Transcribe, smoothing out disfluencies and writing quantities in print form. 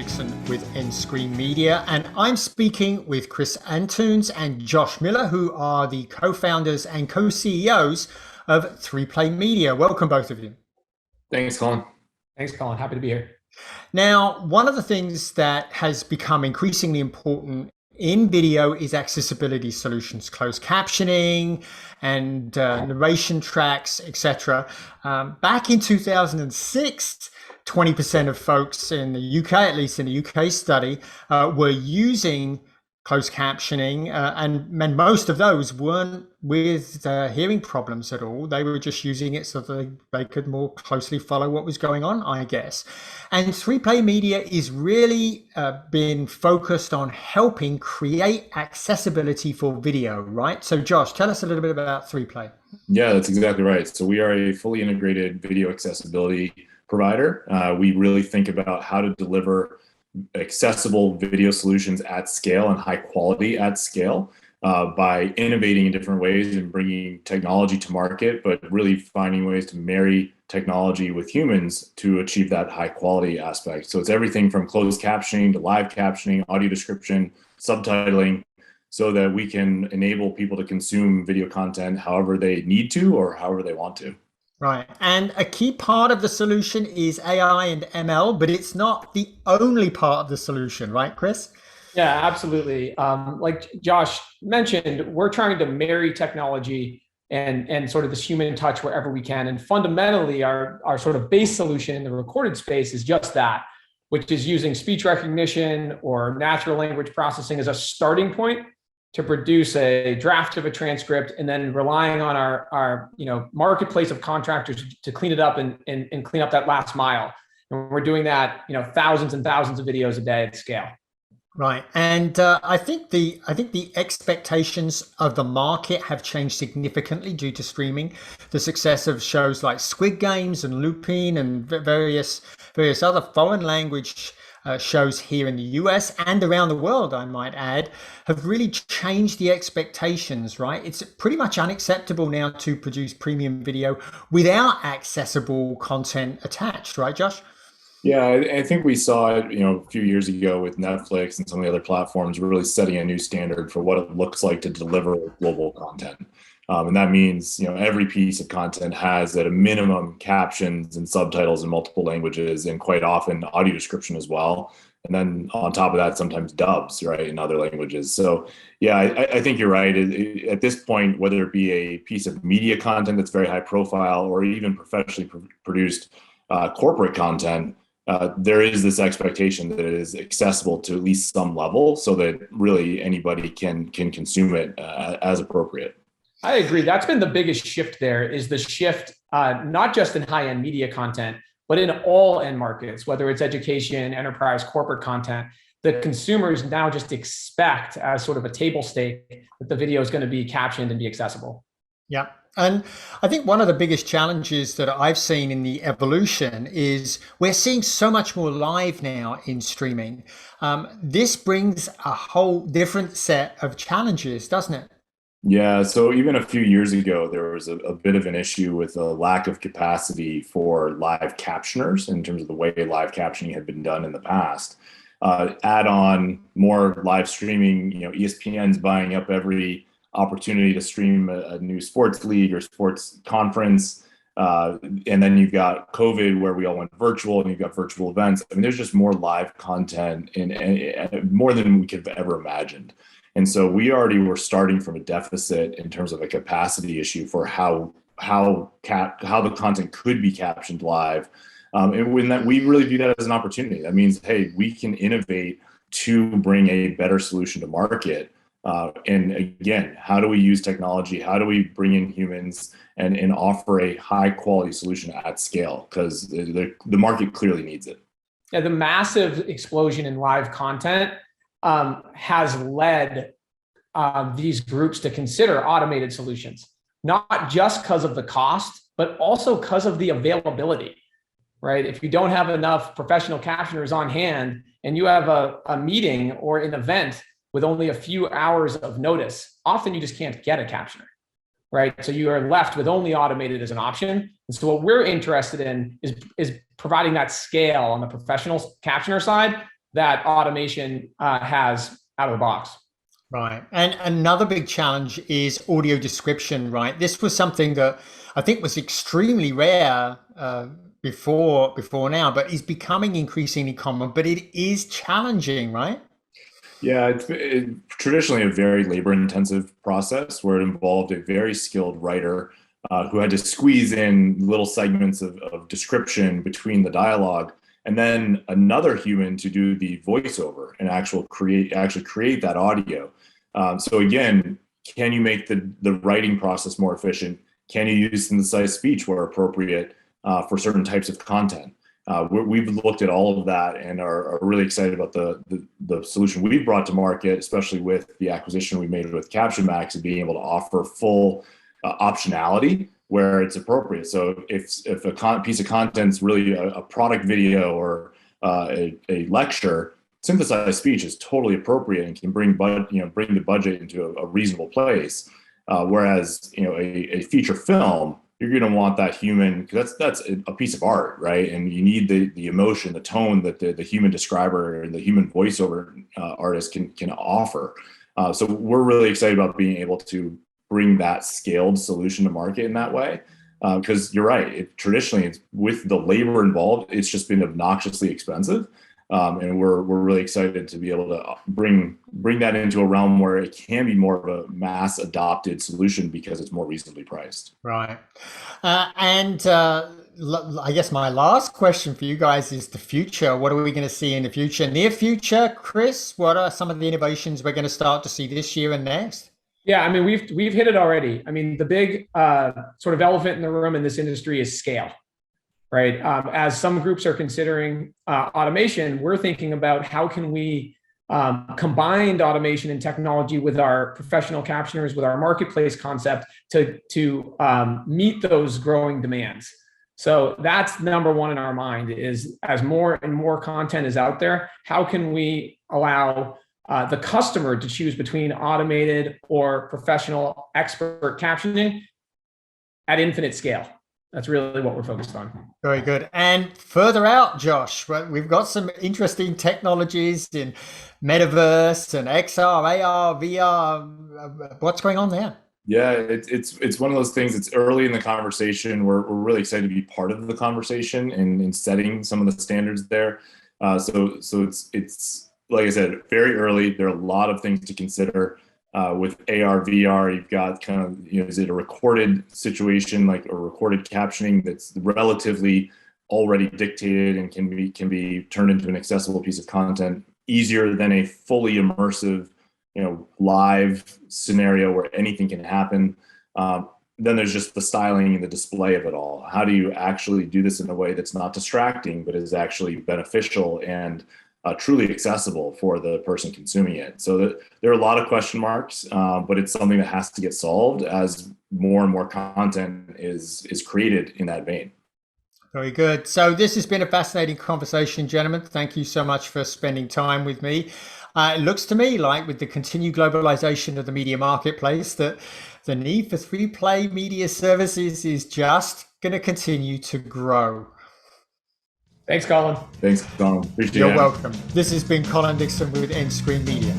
Dixon with nScreenMedia, and I'm speaking with Chris Antunes and Josh Miller, who are the co-founders and co-CEOs of 3Play Media. Welcome, both of you. Thanks, Colin. Thanks, Colin. Happy to be here. Now, one of the things that has become increasingly important in video is accessibility solutions, closed captioning and narration tracks, etc. Back in 2006, 20% of folks in the UK, at least in the UK study, were using closed captioning, and most of those weren't with hearing problems at all. They were just using it so that they could more closely follow what was going on, I guess. And 3Play Media is really been focused on helping create accessibility for video, right? So Josh, tell us a little bit about 3Play. Yeah, that's exactly right. So we are a fully integrated video accessibility provider. We really think about how to deliver accessible video solutions at scale and high quality at scale by innovating in different ways and bringing technology to market, but really finding ways to marry technology with humans to achieve that high quality aspect. So it's everything from closed captioning to live captioning, audio description, subtitling, so that we can enable people to consume video content however they need to or however they want to. Right. And a key part of the solution is AI and ML, but it's not the only part of the solution, right, Chris? Yeah, absolutely. Like Josh mentioned, we're trying to marry technology and sort of this human touch wherever we can. And fundamentally, our sort of base solution in the recorded space is just that, which is using speech recognition or natural language processing as a starting point to produce a draft of a transcript, and then relying on our marketplace of contractors to clean it up and clean up that last mile. And we're doing that, thousands and thousands of videos a day at scale. Right, and I think the expectations of the market have changed significantly due to streaming. The success of shows like Squid Games and Lupin and various other foreign language shows here in the US and around the world, I might add, have really changed the expectations, right? It's pretty much unacceptable now to produce premium video without accessible content attached, right, Josh? Yeah, I think we saw it, a few years ago with Netflix and some of the other platforms really setting a new standard for what it looks like to deliver global content. And that means, every piece of content has at a minimum captions and subtitles in multiple languages, and quite often audio description as well. And then on top of that, sometimes dubs, right, in other languages. So yeah, I think you're right. At this point, whether it be a piece of media content that's very high profile or even professionally produced corporate content, there is this expectation that it is accessible to at least some level so that really anybody can consume it as appropriate. I agree. That's been the biggest shift there, is the shift, not just in high-end media content, but in all end markets, whether it's education, enterprise, corporate content. The consumers now just expect, as sort of a table stake, that the video is going to be captioned and be accessible. Yeah. And I think one of the biggest challenges that I've seen in the evolution is we're seeing so much more live now in streaming. This brings a whole different set of challenges, doesn't it? Yeah, so even a few years ago, there was a bit of an issue with a lack of capacity for live captioners in terms of the way live captioning had been done in the past. Add on more live streaming, ESPN's buying up every opportunity to stream a new sports league or sports conference. And then you've got COVID where we all went virtual, and you've got virtual events. I mean, there's just more live content in more than we could have ever imagined. And so we already were starting from a deficit in terms of a capacity issue for how the content could be captioned live. And when that, we really view that as an opportunity. That means, hey, we can innovate to bring a better solution to market. And again, how do we use technology? How do we bring in humans and offer a high quality solution at scale? Because the market clearly needs it. Yeah, the massive explosion in live content has led these groups to consider automated solutions, not just because of the cost, but also because of the availability, right? If you don't have enough professional captioners on hand and you have a meeting or an event with only a few hours of notice, often you just can't get a captioner, right? So you are left with only automated as an option. And so what we're interested in is providing that scale on the professional captioner side that automation has out of the box. Right. And another big challenge is audio description, right? This was something that I think was extremely rare before now, but is becoming increasingly common, but it is challenging, right? Yeah, it's traditionally a very labor-intensive process where it involved a very skilled writer who had to squeeze in little segments of description between the dialogue, and then another human to do the voiceover and actually create that audio. So again, can you make the writing process more efficient? Can you use synthesized speech where appropriate for certain types of content? We've looked at all of that and are really excited about the solution we've brought to market, especially with the acquisition we made with Caption Max and being able to offer full optionality where it's appropriate. So if a piece of content is really a product video or a lecture, synthesized speech is totally appropriate and can bring the budget into a reasonable place. Whereas a feature film, you're going to want that human, because that's a piece of art, right? And you need the emotion, the tone that the human describer and the human voiceover artist can offer. So we're really excited about being able to bring that scaled solution to market in that way. Because you're right, traditionally it's with the labor involved, it's just been obnoxiously expensive. And we're really excited to be able to bring that into a realm where it can be more of a mass adopted solution because it's more reasonably priced. Right. I guess my last question for you guys is the future. What are we going to see in the future? Near future, Chris, what are some of the innovations we're going to start to see this year and next? Yeah, I mean, we've hit it already. I mean, the big sort of elephant in the room in this industry is scale. Right. As some groups are considering automation, we're thinking about how can we combine automation and technology with our professional captioners, with our marketplace concept to meet those growing demands. So that's number one in our mind is, as more and more content is out there, how can we allow the customer to choose between automated or professional expert captioning at infinite scale? That's really what we're focused on. Very good. And further out, Josh, we've got some interesting technologies in metaverse and XR, AR, VR. What's going on there? Yeah, it's one of those things. It's early in the conversation. We're really excited to be part of the conversation and in setting some of the standards there. So it's like I said, very early. There are a lot of things to consider. With AR, VR, you've got kind of, is it a recorded situation, like a recorded captioning that's relatively already dictated and can be turned into an accessible piece of content easier than a fully immersive, live scenario where anything can happen. Then there's just the styling and the display of it all. How do you actually do this in a way that's not distracting, but is actually beneficial and truly accessible for the person consuming it? So there are a lot of question marks, but it's something that has to get solved as more and more content is created in that vein. Very good. So this has been a fascinating conversation, gentlemen. Thank you so much for spending time with me. It looks to me like with the continued globalization of the media marketplace that the need for free-play media services is just going to continue to grow. Thanks, Colin. Thanks, Colin. Appreciate it. You're welcome. This has been Colin Dixon with nScreen Media.